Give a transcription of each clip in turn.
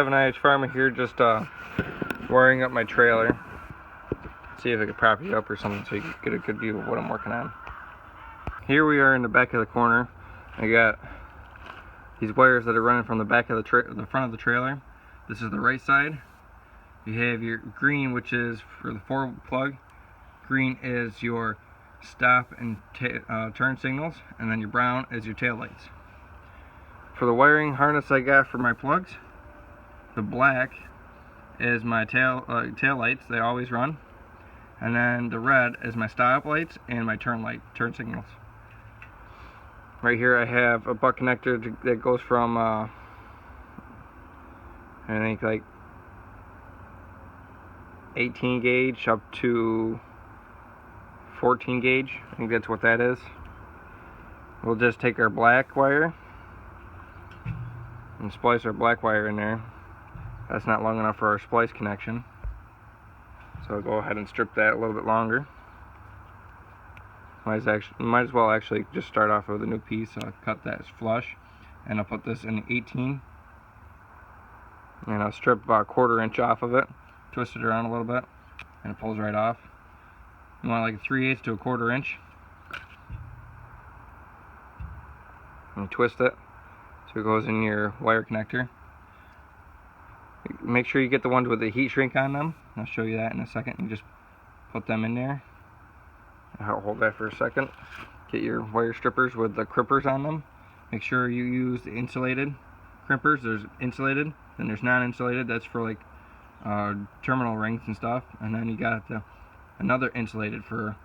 7IH Farmer here, just wiring up my trailer. See if I can prop you up or something so you can get a good view of what I'm working on. Here we are in the back of the corner. I got these wires that are running from the back of the front of the trailer. This is the right side. You have your green, which is for the forward plug. Green is your stop and turn signals, and then your brown is your tail lights. For the wiring harness I got for my plugs, the black is my tail lights. They always run. And then the red is my stop lights and my turn signals. Right here I have a butt connector that goes from I think like 18 gauge up to 14 gauge. I think that's what that is. We'll just take our black wire and splice our black wire in there. That's not long enough for our splice connection, so I'll go ahead and strip that a little bit longer. Might as well actually just start off with a new piece. So I'll cut that flush, and I'll put this in the 18, and I'll strip about a 1/4 inch off of it, twist it around a little bit, and it pulls right off. You want like a 3/8 to a 1/4 inch, and twist it so it goes in your wire connector. Make sure you get the ones with the heat shrink on them. I'll show you that in a second. You just put them in there. I'll hold that for a second. Get your wire strippers with the crimpers on them. Make sure you use the insulated crimpers. There's insulated, then there's non-insulated. That's for like terminal rings and stuff. And then you got another insulated for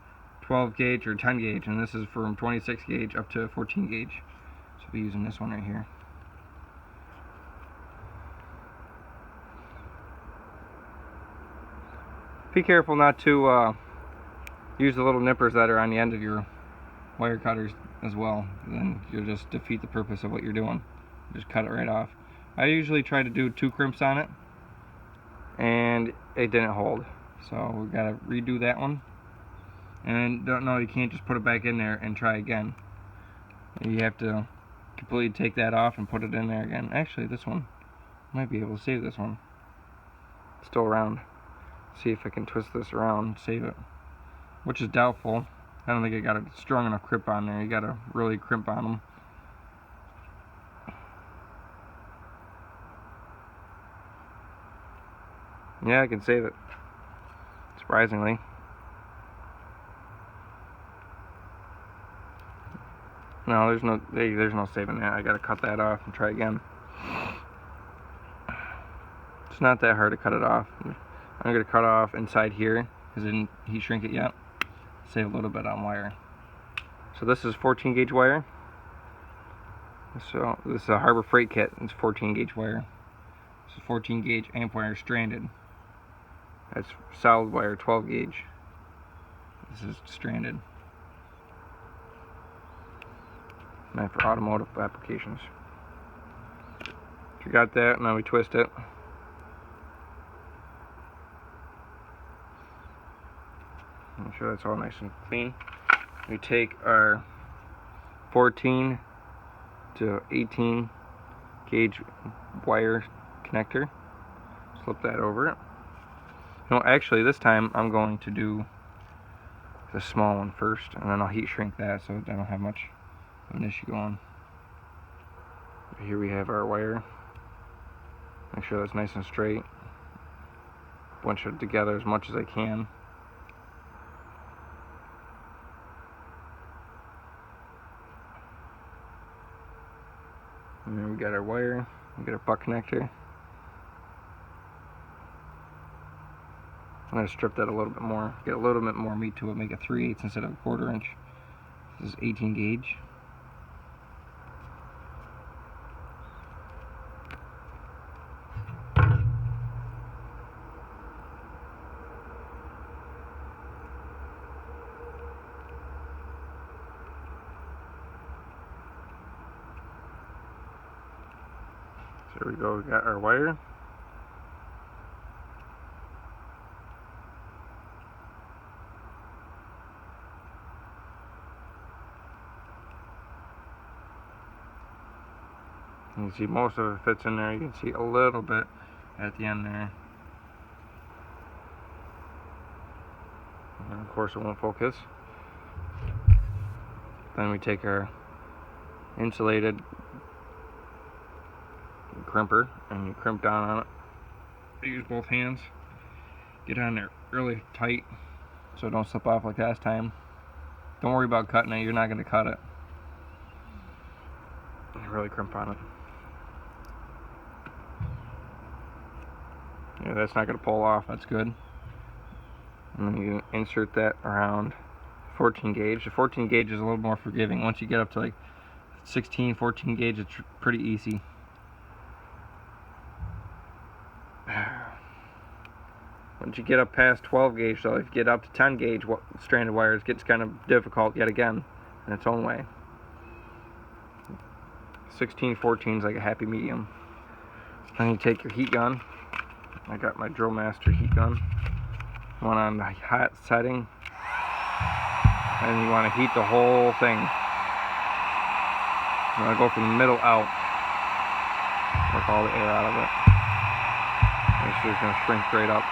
12 gauge or 10 gauge, and this is from 26 gauge up to 14 gauge. So we'll be using this one right here. Be careful not to use the little nippers that are on the end of your wire cutters as well. Then you'll just defeat the purpose of what you're doing. Just cut it right off. I usually try to do 2 crimps on it, and it didn't hold. So we gotta redo that one. And you can't just put it back in there and try again. You have to completely take that off and put it in there again. Actually, this one, I might be able to save this one. It's still around. See if I can twist this around and save it, which is doubtful. I don't think I got a strong enough crimp on there. You gotta really crimp on them. Yeah, I can save it, surprisingly. No, there's no saving that. I gotta cut that off and try again. It's not that hard to cut it off. I'm going to cut off inside here because I didn't heat shrink it yet. Save a little bit on wire. So this is 14 gauge wire. So this is a Harbor Freight kit. It's 14 gauge wire. This is 14 gauge amp wire stranded. That's solid wire 12 gauge. This is stranded. Meant for automotive applications. So you got that, now we twist it. Make sure that's all nice and clean. We take our 14 to 18 gauge wire connector, slip that over it. No, actually this time I'm going to do the small one first, and then I'll heat shrink that so I don't have much of an issue going. Here we have our wire. Make sure that's nice and straight. Bunch it together as much as I can. And then we got our wire, we got our butt connector. I'm going to strip that a little bit more, get a little bit more meat to it, make it 3/8 instead of a 1/4 inch. This is 18 gauge. There we go, we got our wire. You can see most of it fits in there. You can see a little bit at the end there. And of course it won't focus. Then we take our insulated crimper and you crimp down on it. Use both hands. Get on there really tight so it don't slip off like last time. Don't worry about cutting it, you're not going to cut it. Really crimp on it. Yeah, that's not going to pull off, that's good. And then you insert that around 14 gauge. The 14 gauge is a little more forgiving. Once you get up to like 16, 14 gauge, it's pretty easy. Once you get up past 12 gauge, though, if you get up to 10 gauge stranded wires, it gets kind of difficult yet again in its own way. 16, 14 is like a happy medium. Then you take your heat gun. I got my Drill Master heat gun. One on the hot setting. And you want to heat the whole thing. You want to go from the middle out. Work all the air out of it. Make sure it's going to shrink straight up.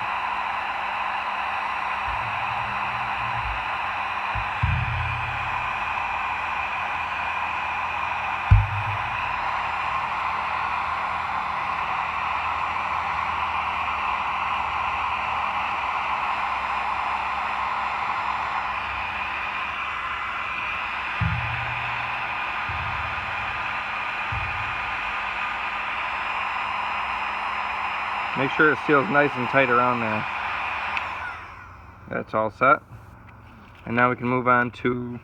Make sure it seals nice and tight around there. That's all set. And now we can move on to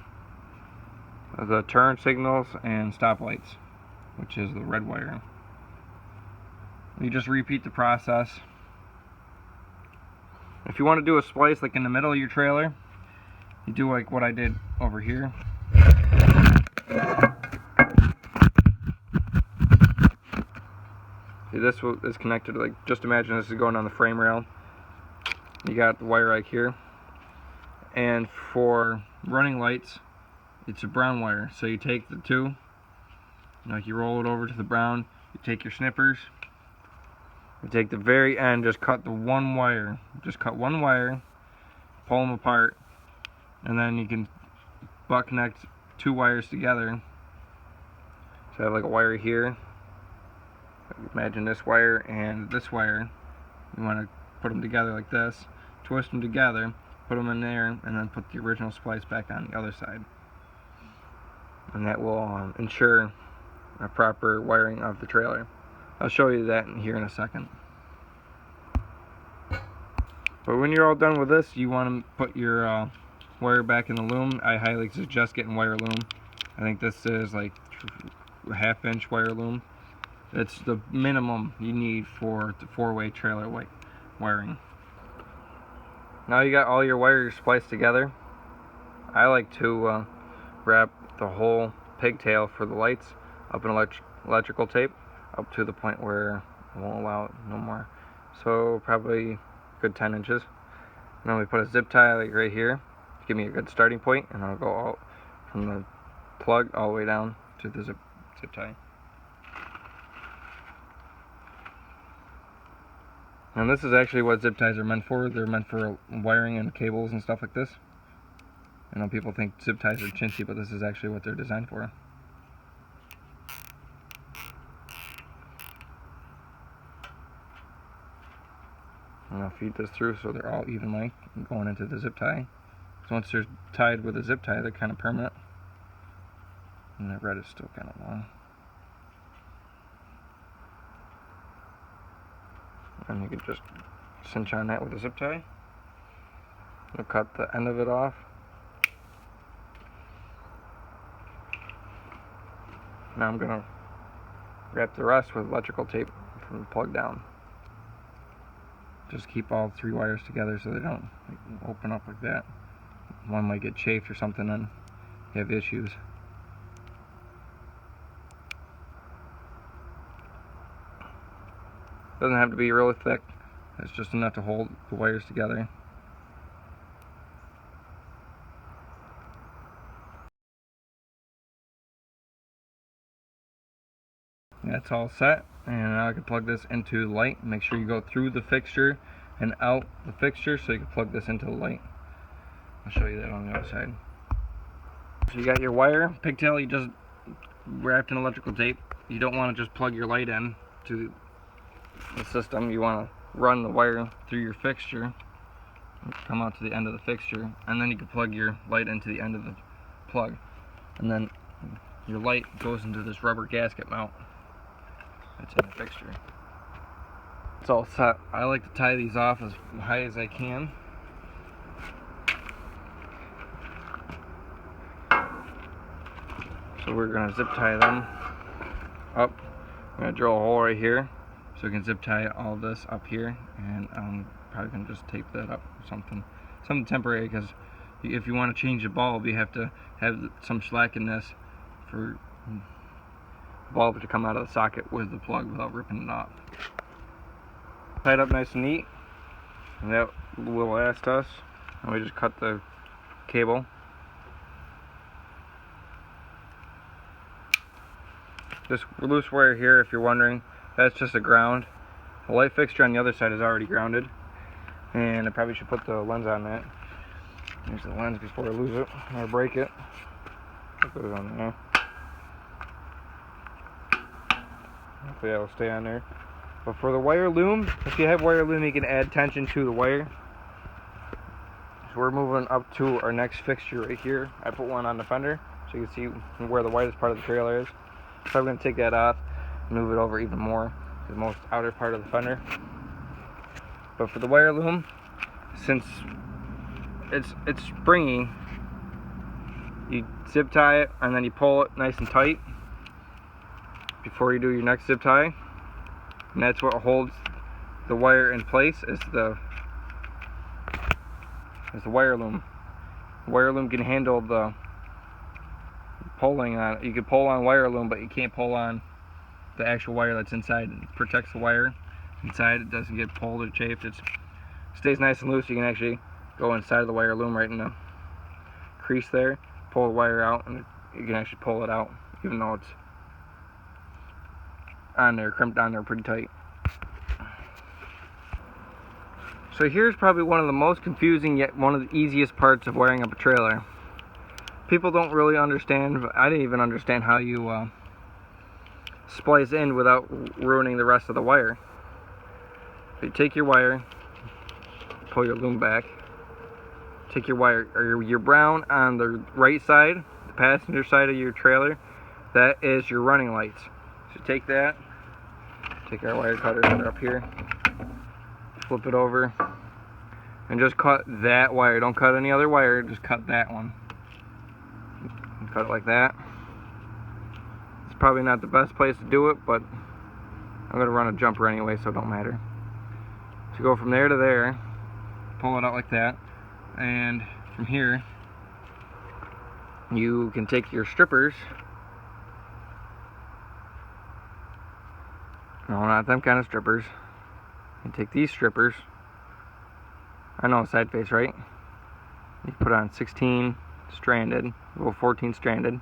the turn signals and stoplights, which is the red wire. You just repeat the process. If you want to do a splice like in the middle of your trailer, you do like what I did over here. See, this is connected, like, just imagine this is going on the frame rail. You got the wire right here. And for running lights, it's a brown wire. So you take the two, like you roll it over to the brown, you take your snippers, you take the very end, just cut the one wire. Just cut one wire, pull them apart, and then you can butt connect two wires together. So I have like a wire here. Imagine this wire and this wire. You want to put them together like this, twist them together, put them in there, and then put the original splice back on the other side. And that will ensure a proper wiring of the trailer. I'll show you that here in a second. But when you're all done with this, you want to put your wire back in the loom. I highly suggest getting wire loom. I think this is like a half-inch wire loom. It's the minimum you need for the 4-way trailer wiring. Now you got all your wires spliced together. I like to wrap the whole pigtail for the lights up in electrical tape up to the point where it won't allow it no more. So probably a good 10 inches. And then we put a zip tie like right here to give me a good starting point, and I'll go out from the plug all the way down to the zip tie. And this is actually what zip ties are meant for. They're meant for wiring and cables and stuff like this. I know people think zip ties are chintzy, but this is actually what they're designed for. And I'll feed this through so they're all even length going into the zip tie. So once they're tied with a zip tie, they're kind of permanent. And the red is still kind of long. And you can just cinch on that with a zip tie. You'll cut the end of it off. Now I'm going to wrap the rest with electrical tape from the plug down. Just keep all 3 wires together so they don't open up like that. One might get chafed or something and you have issues. Doesn't have to be really thick. It's just enough to hold the wires together. That's all set, and now I can plug this into the light. Make sure you go through the fixture and out the fixture so you can plug this into the light. I'll show you that on the other side. So you got your wire, pigtail, you just wrapped in electrical tape. You don't want to just plug your light in to the system. You want to run the wire through your fixture, come out to the end of the fixture, and then you can plug your light into the end of the plug. And then your light goes into this rubber gasket mount that's in the fixture. It's all set. I like to tie these off as high as I can. So we're going to zip tie them up. I'm going to drill a hole right here so we can zip tie all this up here, and I'm probably going to just tape that up or something temporary, because if you want to change the bulb, you have to have some slack in this for the bulb to come out of the socket with the plug without ripping it off. Tied up nice and neat, and that will last us. And we just cut the cable. This loose wire here, if you're wondering, that's just a ground. The light fixture on the other side is already grounded, and I probably should put the lens on that. Use the lens before I lose it or break it. I'll put it on there. Hopefully that will stay on there. But for the wire loom, if you have wire loom, you can add tension to the wire. So we're moving up to our next fixture right here. I put one on the fender so you can see where the widest part of the trailer is. So I'm going to take that off and move it over even more to the most outer part of the fender. But for the wire loom, since it's springy, you zip tie it and then you pull it nice and tight before you do your next zip tie, and that's what holds the wire in place, is the wire loom. The wire loom can handle the pulling on it. You can pull on wire loom, but you can't pull on the actual wire that's inside. It protects the wire inside. It doesn't get pulled or chafed. It stays nice and loose. You can actually go inside of the wire loom right in the crease there, pull the wire out, and you can actually pull it out even though it's on there, crimped on there pretty tight. So here's probably one of the most confusing yet one of the easiest parts of wiring up a trailer. People don't really understand, I didn't even understand how you splice in without ruining the rest of the wire. So you take your wire, pull your loom back, take your wire, or your brown on the right side, the passenger side of your trailer, that is your running lights. So take that, take our wire cutters that are up here, flip it over, and just cut that wire. Don't cut any other wire, just cut that one. Cut it like that. It's probably not the best place to do it, but I'm going to run a jumper anyway, so it don't matter. So go from there to there, pull it out like that, and from here you can take your strippers. No, not them kind of strippers. You take these strippers. I know side face, right? You put on 16 stranded, well 14 stranded,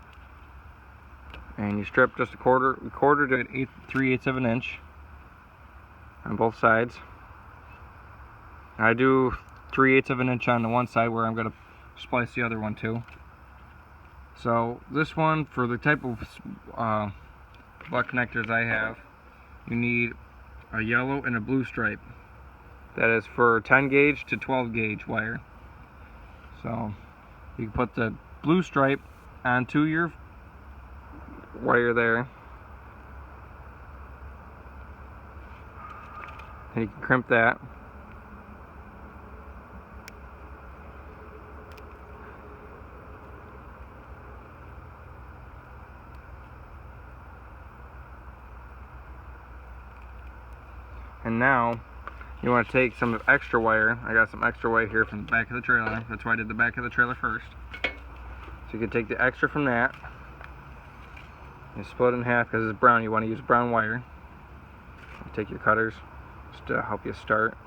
and you strip just a quarter to 3/8 of an inch on both sides. I do 3/8 of an inch on the one side where I'm going to splice the other one too. So this one, for the type of butt connectors I have, you need a yellow and a blue stripe. That is for 10 gauge to 12 gauge wire. So you can put the blue stripe onto your wire there, and you can crimp that. And now you want to take some extra wire. I got some extra wire here from the back of the trailer. That's why I did the back of the trailer first. So you can take the extra from that and split it in half, because it's brown. You want to use brown wire. You take your cutters just to help you start,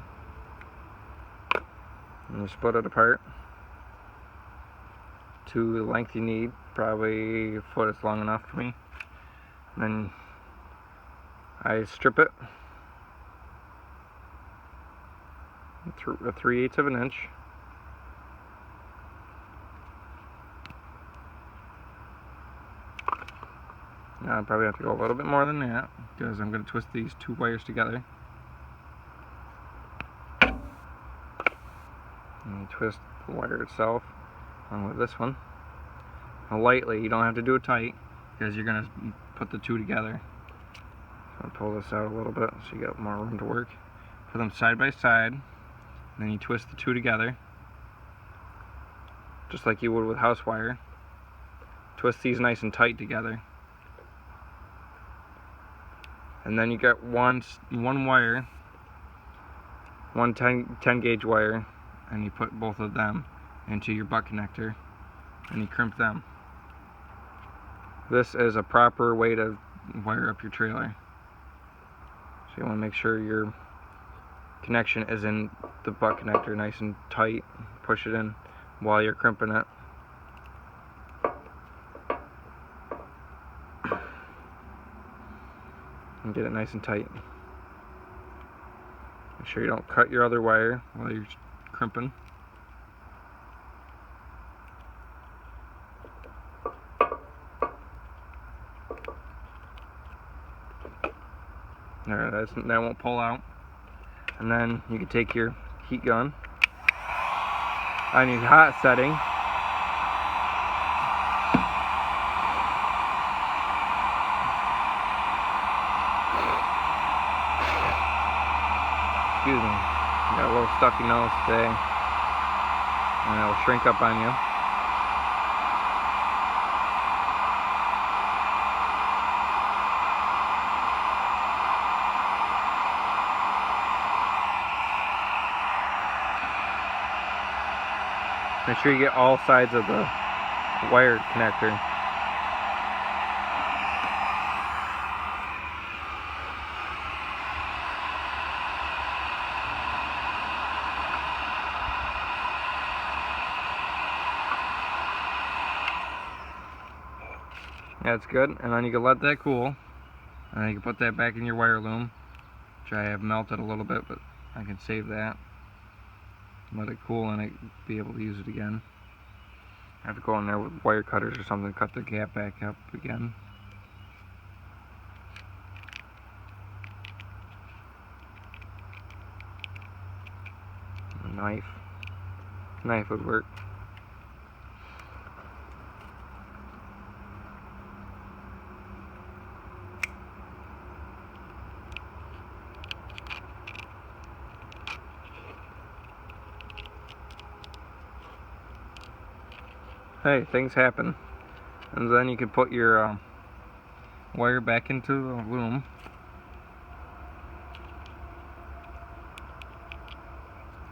and you split it apart to the length you need. Probably a foot is long enough for me. And then I strip it through a 3/8 of an inch. Now I probably have to go a little bit more than that because I'm going to twist these two wires together. And twist the wire itself along with this one. Now lightly, you don't have to do it tight because you're going to put the two together. So I'll pull this out a little bit so you got more room to work. Put them side by side, and then you twist the two together just like you would with house wire. Twist these nice and tight together. And then you got one wire, one 10 gauge wire, and you put both of them into your butt connector and you crimp them. This is a proper way to wire up your trailer. So you want to make sure your connection is in the butt connector nice and tight. Push it in while you're crimping it. And get it nice and tight. Make sure you don't cut your other wire while you're crimping. There, that won't pull out. And then you can take your heat gun on your hot setting. Excuse me, got a little stuffy nose today, and it'll shrink up on you. Make sure you get all sides of the wired connector. That's good, and then you can let that cool, and then you can put that back in your wire loom, which I have melted a little bit, but I can save that. Let it cool and it be able to use it again. I have to go in there with wire cutters or something, cut the gap back up again. A knife would work. Hey, things happen. And then you can put your wire back into the loom.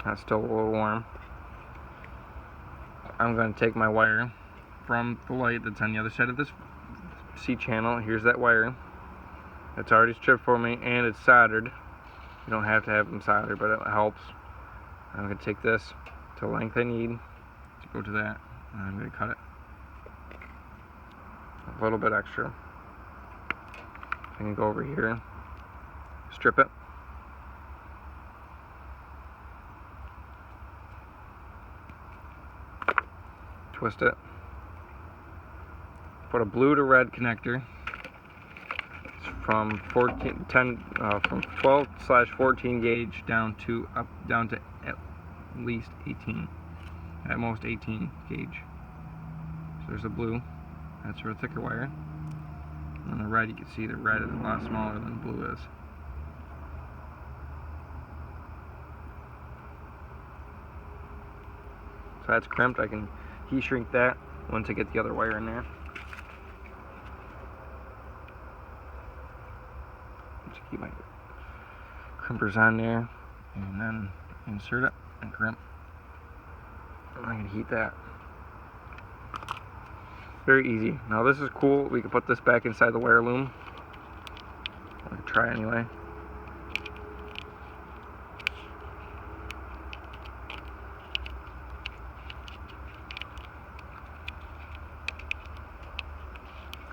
That's still a little warm. I'm going to take my wire from the light that's on the other side of this C channel. Here's that wire. It's already stripped for me and it's soldered. You don't have to have them soldered, but it helps. I'm going to take this to the length I need to go to that. And I'm going to cut it a little bit extra. I can go over here, strip it, twist it, put a blue to red connector. It's from 12/14 gauge down to at least 18. At most 18 gauge. So there's the blue, that's for a thicker wire. And the red, you can see the red is a lot smaller than the blue is. So that's crimped. I can heat shrink that once I get the other wire in there. Just keep my crimpers on there and then insert it and crimp. I can heat that. Very easy. Now this is cool. We can put this back inside the wire loom. I'm gonna try anyway.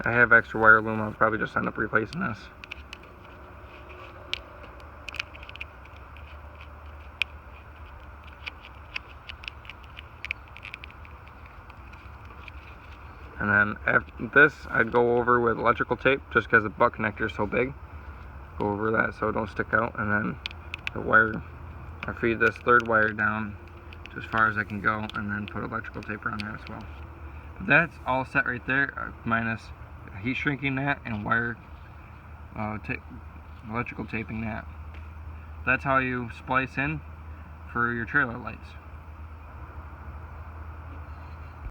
I have extra wire loom. I'll probably just end up replacing this. And then after this, I'd go over with electrical tape, just because the butt connector is so big. Go over that so it don't stick out, and then the wire, I feed this third wire down to as far as I can go, and then put electrical tape around there as well. But that's all set right there, minus heat shrinking that and wire electrical taping that. That's how you splice in for your trailer lights.